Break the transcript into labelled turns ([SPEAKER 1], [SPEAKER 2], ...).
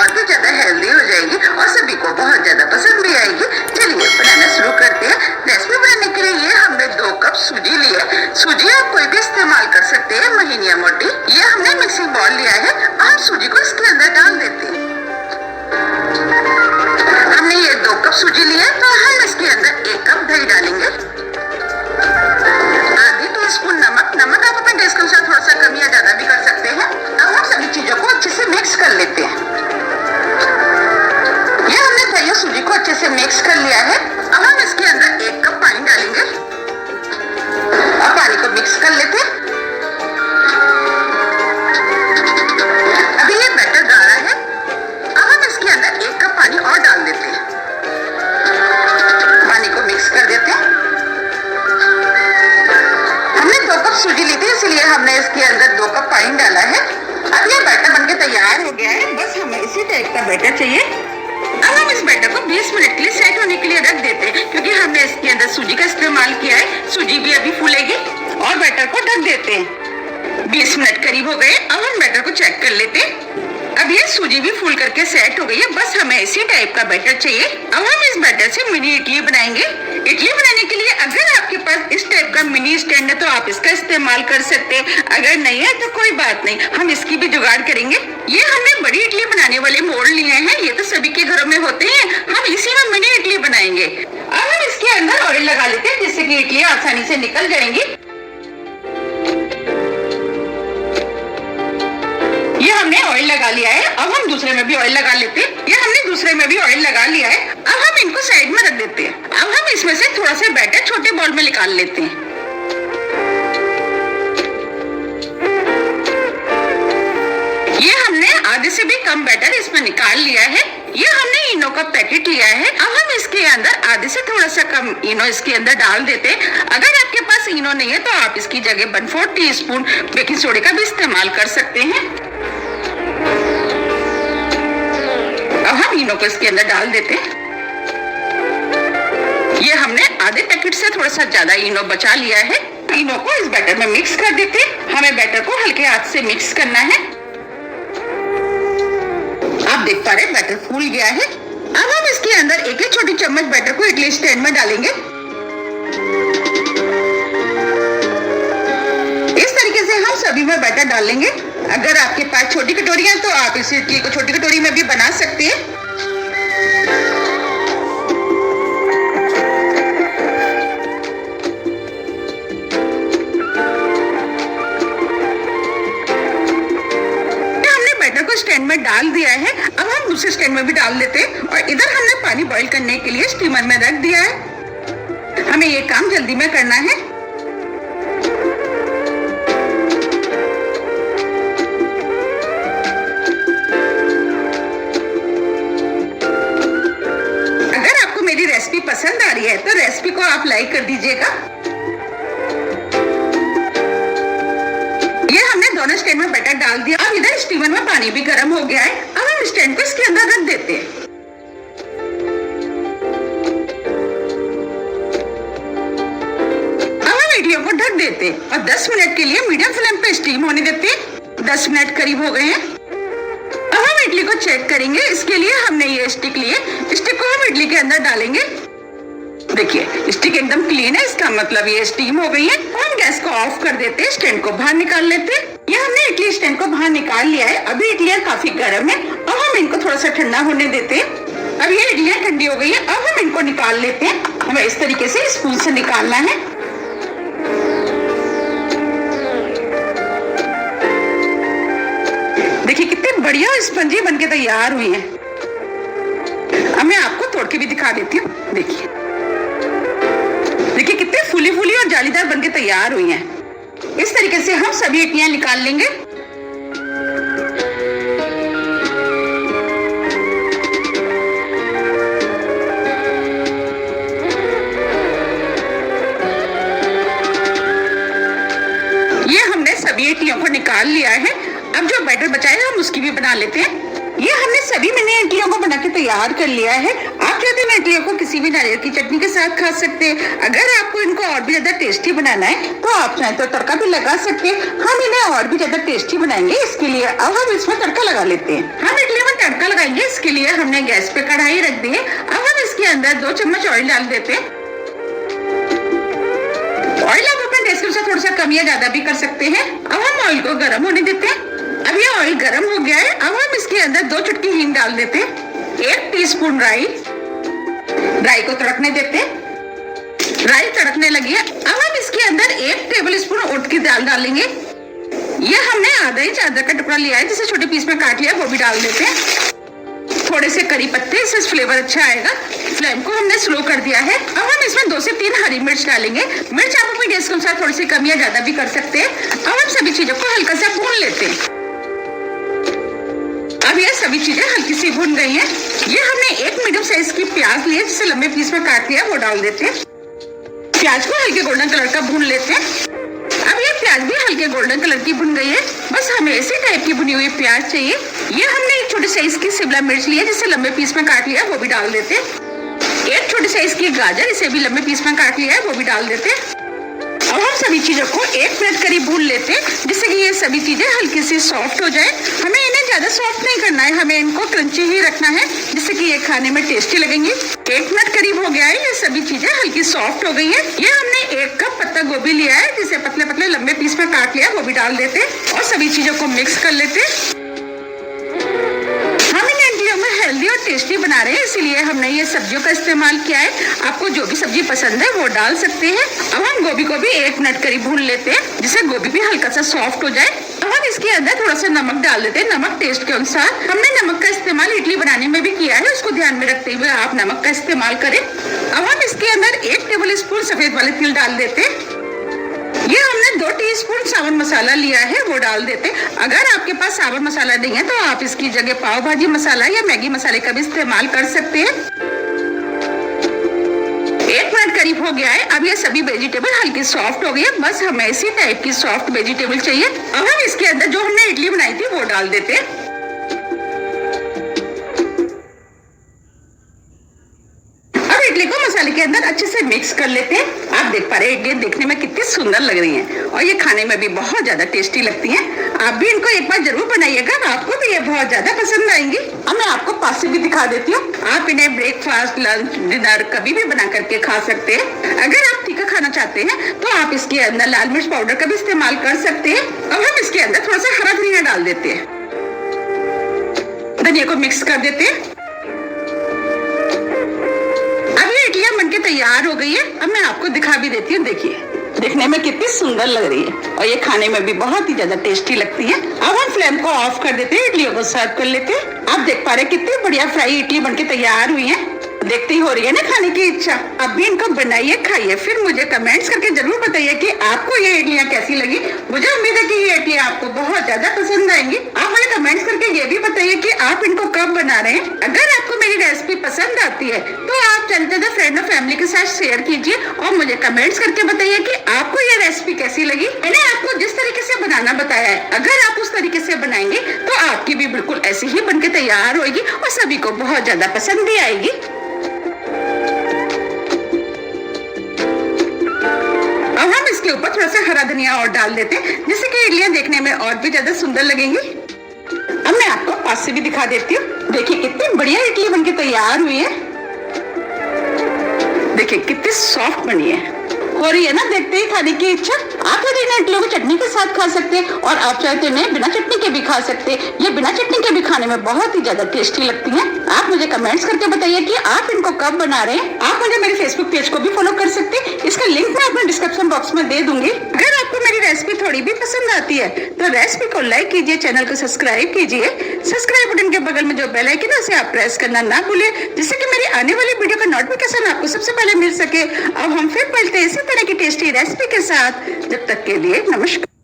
[SPEAKER 1] और भी ज्यादा हेल्दी हो जाएगी और सभी को बहुत ज्यादा पसंद भी आएगी। चलिए बनाना शुरू करते हैं। रेसिपी बनाने के लिए ये हमने 2 कप सूजी ली है। सूजी आप कोई भी इस्तेमाल कर सकते हैं, महीन या मोटी। ये हमने मिक्सिंग बाउल लिया है और हम सूजी को इसके अंदर डाल देते हैं। हमने ये 2 कप सूजी लिया तो हम इसके अंदर 1 कप दही डालेंगे। आधी टीस्पून नमक। नमक आप अपने टेस्ट के अनुसार थोड़ा सा कम या ज्यादा भी कर सकते हैं। अब हम सभी चीजों को अच्छे से मिक्स कर लेते हैं। ये हमने दही और सूजी को अच्छे से मिक्स कर लिया है। अब हम इसके अंदर 1 कप पानी डालेंगे और पानी को मिक्स कर लेते हैं। अभी ये बैटर गाढ़ा है। अब हम इसके अंदर 1 कप पानी और डाल देते हैं। पानी को मिक्स कर देते हैं। हमने 2 कप सूजी ली थी, इसलिए हमने इसके अंदर 2 कप पानी डाला है। अब ये बैटर बनके तैयार हो गया है। बस हमें इसी टाइप का बैटर चाहिए। अब हम इस बैटर को 20 मिनट के लिए सेट होने के लिए रख देते हैं, क्योंकि हमने इसके अंदर सूजी का इस्तेमाल किया है। सूजी भी अभी फूलेगी और बैटर को ढक देते हैं। 20 मिनट करीब हो गए। अब हम बैटर को चेक कर लेते हैं। अब ये सूजी भी फूल करके सेट हो गई है। बस हमें इसी टाइप का बैटर चाहिए। अब हम इस बैटर से मिनी इडली बनाएंगे। इडली बनाने के लिए अगर आपके पास इस टाइप का मिनी स्टैंड है तो आप इसका इस्तेमाल कर सकते हैं, अगर नहीं है तो कोई बात नहीं, हम इसकी भी जुगाड़ करेंगे। ये हमने बड़ी इडली बनाने वाले मोल्ड लिए हैं। ये तो सभी के घरों में होते हैं। हम इसी में मिनी इडली बनाएंगे। अब हम इसके अंदर ऑयल लगा लेते हैं, जिससे कि इडली आसानी से निकल जाएंगी। ये हमने ऑयल लगा लिया है। अब हम दूसरे में भी ऑयल लगा लेते हैं। ये हमने दूसरे में भी ऑयल लगा लिया है। अब हम इनको साइड में रख देते हैं। अब हम इसमें से थोड़ा सा बैटर छोटे बाउल में निकाल लेते हैं। ये हमने आधे से भी कम बैटर इसमें निकाल लिया है। ये हमने इनो का पैकेट लिया है। अब हम इसके अंदर आधे से थोड़ा सा कम इनो इसके अंदर डाल देते हैं। अगर आपके पास इनो नहीं है तो आप इसकी जगह 1/4 टीस्पून बेकिंग सोडा का भी इस्तेमाल कर सकते हैं। अब हम इनो को इसके अंदर डाल देते हैं। ये हमने आधे पैकेट से थोड़ा सा ज्यादा इनो बचा लिया है। इनो को इस बैटर में मिक्स कर देते हैं। हमें बैटर को हल्के हाथ से मिक्स करना है। आप देख पा रहे हैं बैटर फूल गया है। अब हम इसके अंदर 1 छोटी चम्मच बैटर को इडली स्टैंड में डालेंगे। इस तरीके से हम सभी में बैटर डाल लेंगे। अगर आपके पास छोटी कटोरी है तो आप इस इडली को छोटी कटोरी में भी बना सकते हैं। हमने बैटर को स्टैंड में डाल दिया है। अब हम दूसरे स्टैंड में भी डाल देते हैं और इधर हमने पानी बॉईल करने के लिए स्टीमर में रख दिया है। हमें ये काम जल्दी में करना है। रेसिपी पसंद आ रही है तो रेसिपी को आप लाइक कर दीजिएगा। ये हमने दोनों स्टैंड में बैटर डाल दिया। अब इधर स्टीमर में पानी भी गर्म हो गया है। अब हम स्टैंड को इसके अंदर रख देते हैं। अब हम इडलियों को ढक देते हैं और 10 मिनट के लिए मीडियम फ्लेम पे स्टीम होने देते हैं। 10 मिनट करीब हो गए हैं। अब हम इडली को चेक करेंगे। इसके लिए हमने ये स्टिक लिए। स्टिक को हम इडली के अंदर डालेंगे। देखिए स्टिक एकदम क्लीन है, इसका मतलब ये स्टीम हो गई है। हम गैस को ऑफ कर देते हैं, स्टैंड को बाहर निकाल लेते हैं। ये हमने इडली स्टैंड को बाहर निकाल लिया है। अभी इडलियां काफी गर्म है। अब हम इनको थोड़ा सा ठंडा होने देते हैं। अब ये इडलियां ठंडी हो गई है। अब हम इनको निकाल लेते हैं। हमें इस तरीके से स्पून से निकालना है। देखिए कितने बढ़िया स्पंजी बनके तैयार हुई हैं। अब मैं आपको तोड़ के भी दिखा देती हूँ। देखिए देखिए कितने फूली फूली और जालीदार बनके तैयार हुई हैं। इस तरीके से हम सभी इडलियां निकाल लेंगे। ये हमने सभी इडलियों को निकाल लिया है। अब जो बैटर बचा है हम उसकी भी बना लेते हैं। ये हमने सभी मिनी इडलियों को बना के तैयार कर लिया है। आप चाहते हैं इडलियों को किसी भी नारियल की चटनी के साथ खा सकते हैं। अगर आपको इनको और भी ज्यादा टेस्टी बनाना है तो आप चाहे तो तड़का भी लगा सकते हैं। हम इन्हें और भी ज्यादा टेस्टी बनाएंगे। इसके लिए अब हम इसमें तड़का लगा लेते हैं। हम इडली में तड़का लगाने बनाएंगे, इसके लिए हमने गैस पे कढ़ाई रख दी है। अब हम इसके अंदर 2 चम्मच ऑयल डाल देते हैं। ऑयल आप अपने टेस्ट से थोड़ा सा कम या ज्यादा भी कर सकते हैं। अब हम ऑयल को गर्म होने देते हैं। अब ये ऑयल गर्म हो गया है। अब हम इसके अंदर 2 चुटकी हींग डाल देते हैं, 1 टीस्पून राई को तड़कने देते हैं। राई तड़कने लगी है। अब हम इसके अंदर 1 टेबल स्पून उड़द की दाल डालेंगे। ये हमने आधा इंच अदरक का टुकड़ा लिया है, जिसे छोटे पीस में काट लिया, वो भी डाल देते हैं। थोड़े से करी पत्ते, इससे फ्लेवर अच्छा आएगा। फ्लेम को हमने स्लो कर दिया है। अब हम इसमें 2 से 3 हरी मिर्च डालेंगे। मिर्च आप अपने टेस्ट के अनुसार थोड़ी सी कम या ज्यादा भी कर सकते हैं। अब हम सभी चीजों को हल्का सा भून लेते हैं। अब ये सभी चीजें हल्की सी भून गई हैं। ये हमने 1 मीडियम साइज की प्याज ली है, जिसे लंबे पीस में काट लिया, वो डाल देते हैं। प्याज को हल्के गोल्डन कलर का भून लेते हैं। अब ये प्याज भी हल्के गोल्डन कलर की भुन गई है। बस हमें इसी टाइप की भुनी हुई प्याज चाहिए। ये हमने 1 छोटे साइज की शिमला मिर्च ली है, जिसे लंबे पीस में काट लिया, वो भी डाल देते हैं। 1 छोटे साइज की गाजर, इसे भी लंबे पीस में काट लिया है, वो भी डाल देते हैं। अब हम सभी चीजों को 1 मिनट करीब भून लेते हैं, जिससे कि ये सभी चीजें हल्की सी सॉफ्ट हो जाए। हमें इन्हें ज्यादा सॉफ्ट नहीं करना है, हमें इनको क्रंची ही रखना है, जिससे कि ये खाने में टेस्टी लगेंगी। 1 मिनट करीब हो गया है। ये सभी चीजें हल्की सॉफ्ट हो गई है। ये हमने 1 कप पत्ता गोभी लिया है, जिसे पतले पतले लंबे पीस में काट लिया, वो भी डाल देते हैं और सभी चीजों को मिक्स कर लेते हैं। हम इन इडलियों में हेल्दी और टेस्टी बना रहे हैं, इसीलिए हमने ये सब्जियों का इस्तेमाल किया है। आपको जो भी सब्जी पसंद है वो डाल सकते हैं। अब हम गोभी को भी 1 मिनट करीब भून लेते हैं, जिससे गोभी भी हल्का सा सॉफ्ट हो जाए। अब हम इसके अंदर थोड़ा सा नमक डाल देते हैं, नमक टेस्ट के अनुसार। हमने नमक का इस्तेमाल इडली बनाने में भी किया है, उसको ध्यान में रखते हुए आप नमक का इस्तेमाल करें। अब हम इसके अंदर 1 टेबल स्पून सफेद वाले तिल डाल देते हैं। ये हमने 2 टीस्पून सावन मसाला लिया है, वो डाल देते हैं। अगर आपके पास सावन मसाला नहीं है तो आप इसकी जगह पाव भाजी मसाला या मैगी मसाले का भी इस्तेमाल कर सकते हैं। 1 मिनट करीब हो गया है। अब ये सभी वेजिटेबल हल्की सॉफ्ट हो गई है। बस हमें इसी टाइप की सॉफ्ट वेजिटेबल चाहिए। अब हम इसके अंदर जो हमने इडली बनाई थी वो डाल देते हैं। अब इडली को मसाले के अंदर अच्छे से मिक्स कर लेते हैं। आप देख पा रहे हैं इडली देखने में कितनी सुंदर लग रही हैं और ये खाने में भी बहुत ज्यादा टेस्टी लगती हैं। आप भी इनको एक बार जरूर बनाइएगा, आपको भी ये बहुत ज्यादा पसंद आएंगी। अब मैं आपको पास से भी दिखा देती हूँ। आप इन्हें ब्रेकफास्ट, लंच, डिनर कभी भी बना करके खा सकते हैं। अगर आप तीखा खाना चाहते हैं तो आप इसके अंदर लाल मिर्च पाउडर का भी इस्तेमाल कर सकते हैं। अब हम इसके अंदर थोड़ा सा हरा धनिया डाल देते हैं। धनिया को मिक्स कर देते हैं। अब ये इडलियां बनके तैयार हो गई है। अब मैं आपको दिखा भी देती हूँ। देखिए देखने में कितनी सुंदर लग रही है और ये खाने में भी बहुत ही ज्यादा टेस्टी लगती है। अब हम फ्लेम को ऑफ कर देते हैं, इडलियों को सर्व कर लेते हैं। आप देख पा रहे हैं कितनी बढ़िया फ्राई इडली बनके तैयार हुई है। देखते ही हो रही है ना खाने की इच्छा। अब भी इनको बनाइए, खाइए, फिर मुझे कमेंट्स करके जरूर बताइए कि आपको ये इडलियां कैसी लगी। मुझे उम्मीद है कि ये इडलियां आपको बहुत ज्यादा पसंद आएंगी। आप मुझे कमेंट्स करके ये भी बताइए कि आप इनको कब बना रहे हैं। अगर आपको मेरी रेसिपी पसंद आती है तो आप चलते थे फ्रेंड और फैमिली के साथ शेयर कीजिए और मुझे कमेंट्स करके बताइए कि आपको ये रेसिपी कैसी लगी। मैंने आपको जिस तरीके से बनाना बताया है, अगर आप उस तरीके से बनाएंगे तो आपकी भी बिल्कुल ऐसी ही बनके तैयार होगी और सभी को बहुत ज्यादा पसंद भी आएगी। अब हम इसके ऊपर थोड़ा सा हरा धनिया और डाल देते हैं, जिससे कि इडलियां देखने में और भी ज्यादा सुंदर लगेंगी। अब मैं आपको पास से भी दिखा देती हूँ। देखिए कितनी बढ़िया इडली बनके तैयार हुई है। देखिए कितनी सॉफ्ट बनी है। हो रही है ना देखते ही खाने की इच्छा। आप यदि इन्हें इडलियों की चटनी के साथ खा सकते हैं और आप चाहे तो इन्हें बिना चटनी के भी खा सकते हैं। ये बिना चटनी के भी खाने में बहुत ही ज्यादा टेस्टी लगती हैं। आप मुझे कमेंट्स करके बताइए कि आप इनको कब बना रहे हैं। आप मुझे मेरे फेसबुक पेज को भी फॉलो कर सकते हैं, इसका लिंक मैं अपने डिस्क्रिप्शन बॉक्स में दे दूंगी। अगर आपको मेरी रेसिपी थोड़ी भी पसंद आती है तो रेसिपी को लाइक कीजिए, चैनल को सब्सक्राइब कीजिए। सब्सक्राइब बटन के बगल में जो बेल आइकन है उसे आप प्रेस करना ना भूलें, जिससे कि मेरी आने वाली वीडियो का नोटिफिकेशन आपको सबसे पहले मिल सके। अब हम फिर मिलते हैं इसी तरह की टेस्टी रेसिपी के साथ। जब तक के लिए नमस्कार।